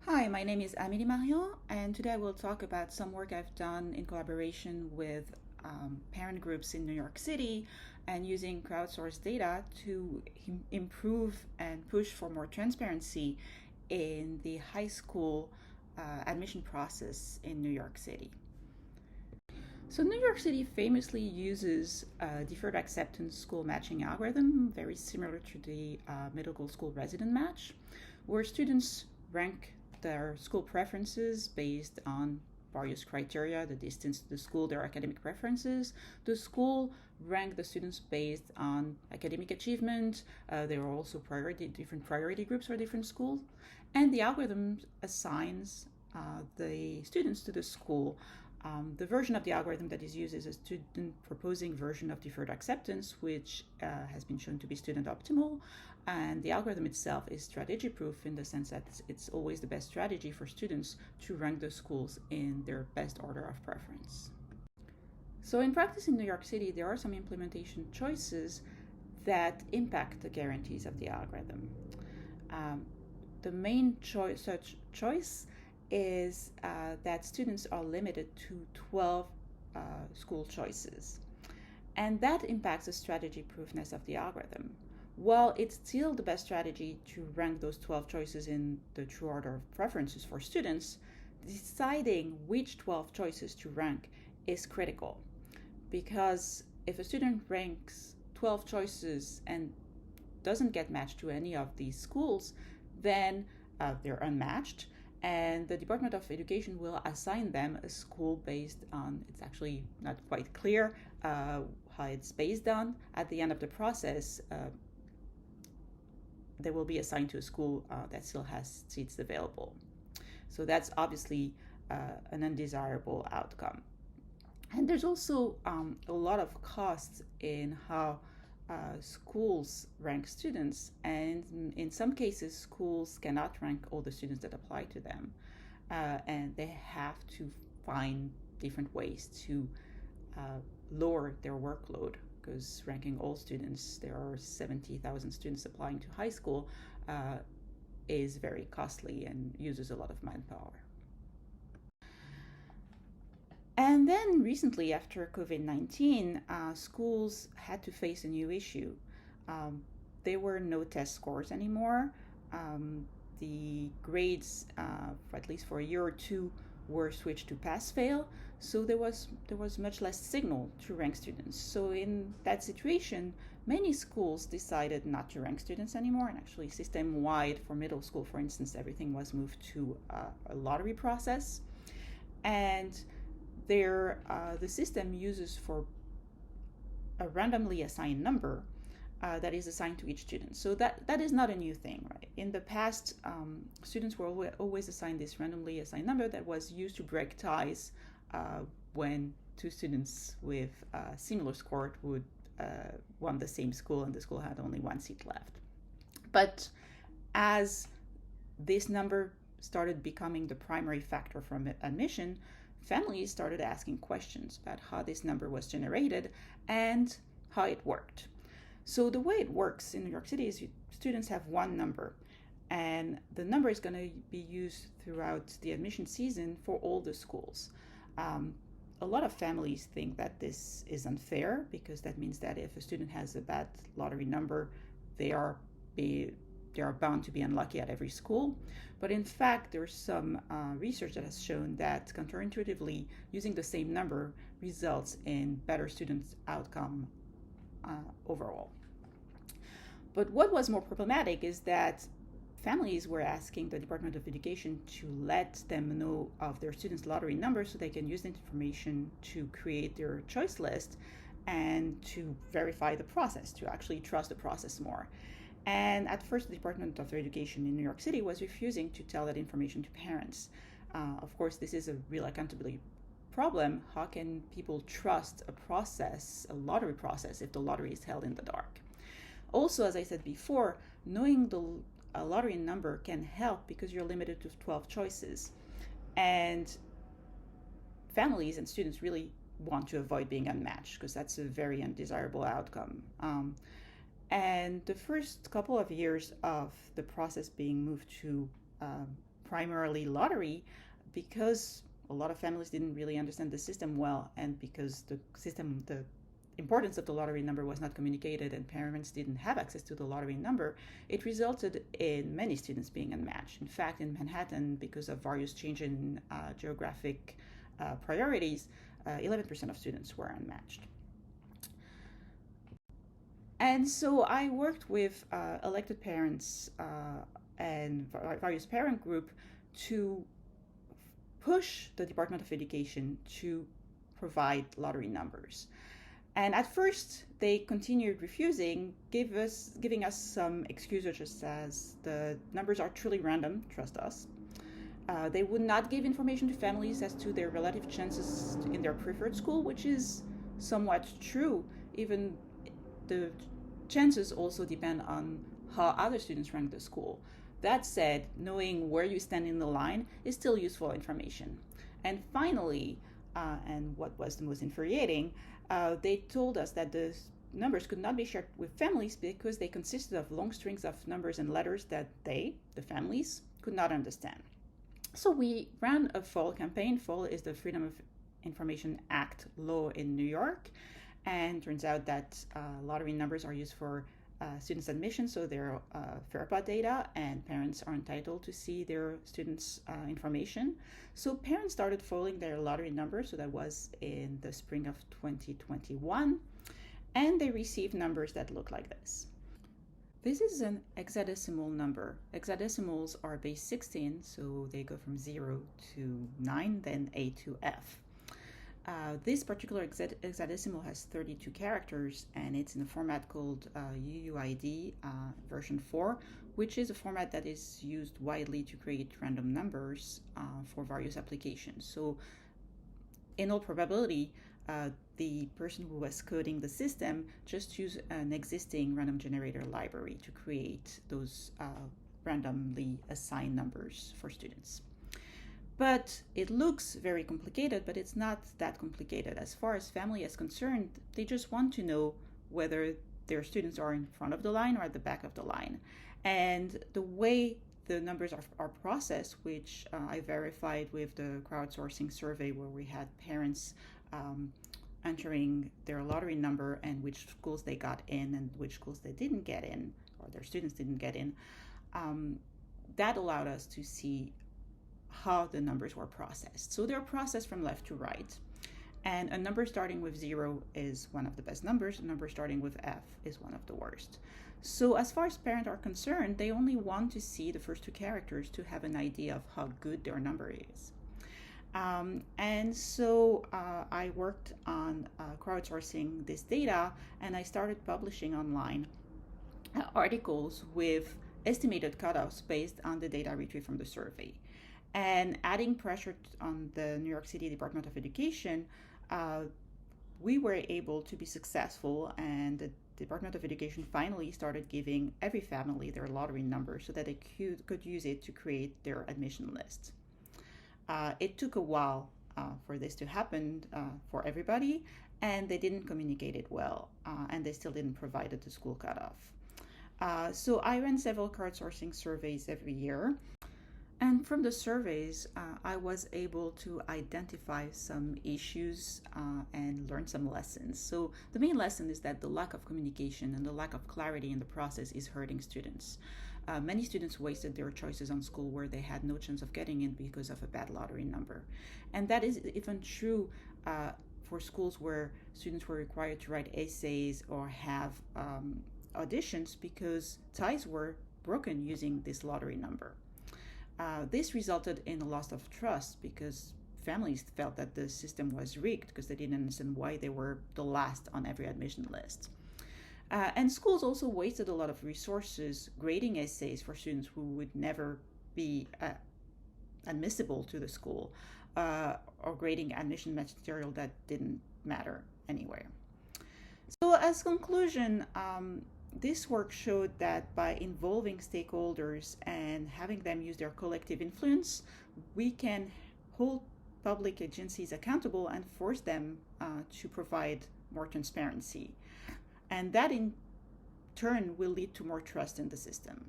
Hi, my name is Amelie Marian, and today I will talk about some work I've done in collaboration with parent groups in New York City and using crowdsourced data to improve and push for more transparency in the high school admission process in New York City. So, New York City famously uses a deferred acceptance school matching algorithm, very similar to the middle school resident match, where students rank their school preferences based on various criteria: the distance to the school, their academic preferences. The school rank the students based on academic achievement. There are also different priority groups for different schools. And the algorithm assigns the students to the school. The version of the algorithm that is used is a student proposing version of deferred acceptance, which has been shown to be student optimal. And the algorithm itself is strategy proof in the sense that it's always the best strategy for students to rank the schools in their best order of preference. So, in practice in New York City, there are some implementation choices that impact the guarantees of the algorithm. The main such choice is that students are limited to 12 school choices. And that impacts the strategy proofness of the algorithm. While it's still the best strategy to rank those 12 choices in the true order of preferences for students, deciding which 12 choices to rank is critical. Because if a student ranks 12 choices and doesn't get matched to any of these schools, then they're unmatched, and the Department of Education will assign them a school based on, it's actually not quite clear how it's based on. At the end of the process, they will be assigned to a school that still has seats available. So that's obviously an undesirable outcome. And there's also a lot of costs in how schools rank students, and in some cases, schools cannot rank all the students that apply to them, and they have to find different ways to lower their workload, because ranking all students, there are 70,000 students applying to high school, is very costly and uses a lot of manpower. And then recently, after COVID-19, schools had to face a new issue. There were no test scores anymore. The grades, at least for a year or two, were switched to pass-fail. So there was much less signal to rank students. So in that situation, many schools decided not to rank students anymore. And actually, system-wide for middle school, for instance, everything was moved to a lottery process. And the system uses for a randomly assigned number that is assigned to each student. So that is not a new thing, right? In the past, students were always assigned this randomly assigned number that was used to break ties when two students with a similar score would want the same school and the school had only one seat left. But as this number started becoming the primary factor for admission, families started asking questions about how this number was generated and how it worked. So the way it works in New York City is students have one number, and the number is going to be used throughout the admission season for all the schools. A lot of families think that this is unfair, because that means that if a student has a bad lottery number, they are bound to be unlucky at every school. But in fact, there's some research that has shown that counterintuitively, using the same number results in better student outcome overall. But what was more problematic is that families were asking the Department of Education to let them know of their students' lottery numbers so they can use that information to create their choice list and to verify the process, to actually trust the process more. And at first, the Department of Education in New York City was refusing to tell that information to parents. Of course, this is a real accountability problem. How can people trust a process, a lottery process, if the lottery is held in the dark? Also, as I said before, knowing the lottery number can help because you're limited to 12 choices. And families and students really want to avoid being unmatched, because that's a very undesirable outcome. And the first couple of years of the process being moved to primarily lottery because a lot of families didn't really understand the system well, and because the importance of the lottery number was not communicated and parents didn't have access to the lottery number, it resulted in many students being unmatched. In fact, in Manhattan, because of various changes in geographic priorities, 11% of students were unmatched. And so I worked with elected parents and various parent group to push the Department of Education to provide lottery numbers. And at first, they continued refusing, giving us some excuses such as the numbers are truly random, trust us. They would not give information to families as to their relative chances in their preferred school, which is somewhat true. Even the chances also depend on how other students rank the school. That said, knowing where you stand in the line is still useful information. And finally, and what was the most infuriating, they told us that the numbers could not be shared with families because they consisted of long strings of numbers and letters that they, the families, could not understand. So we ran a FOIL campaign. FOIL is the Freedom of Information Act law in New York. And turns out that lottery numbers are used for students' admission, so they're FARPA data, and parents are entitled to see their students' information. So parents started foiling their lottery numbers, so that was in the spring of 2021, and they received numbers that look like this. This is an hexadecimal number. Hexadecimals are base 16, so they go from 0 to 9, then A to F. This particular hexadecimal has 32 characters, and it's in a format called UUID version 4, which is a format that is used widely to create random numbers for various applications. So in all probability, the person who was coding the system just used an existing random generator library to create those randomly assigned numbers for students. But it looks very complicated, but it's not that complicated. As far as family is concerned, they just want to know whether their students are in front of the line or at the back of the line. And the way the numbers are processed, which I verified with the crowdsourcing survey where we had parents entering their lottery number and which schools they got in and which schools they didn't get in, or their students didn't get in, that allowed us to see how the numbers were processed. So they're processed from left to right. And a number starting with 0 is one of the best numbers. A number starting with F is one of the worst. So as far as parents are concerned, they only want to see the first two characters to have an idea of how good their number is. And so I worked on crowdsourcing this data, and I started publishing online articles with estimated cutoffs based on the data retrieved from the survey. And adding pressure on the New York City Department of Education, we were able to be successful, and the Department of Education finally started giving every family their lottery number so that they could use it to create their admission list. It took a while for this to happen for everybody, and they didn't communicate it well, and they still didn't provide it to school cutoff. So I ran several crowdsourcing surveys every year. And from the surveys, I was able to identify some issues and learn some lessons. So the main lesson is that the lack of communication and the lack of clarity in the process is hurting students. Many students wasted their choices on school where they had no chance of getting in because of a bad lottery number. And that is even true for schools where students were required to write essays or have auditions because ties were broken using this lottery number. This resulted in a loss of trust because families felt that the system was rigged because they didn't understand why they were the last on every admission list. And schools also wasted a lot of resources grading essays for students who would never be admissible to the school, or grading admission material that didn't matter anywhere. So as conclusion, this work showed that by involving stakeholders and having them use their collective influence, we can hold public agencies accountable and force them to provide more transparency. And that in turn will lead to more trust in the system.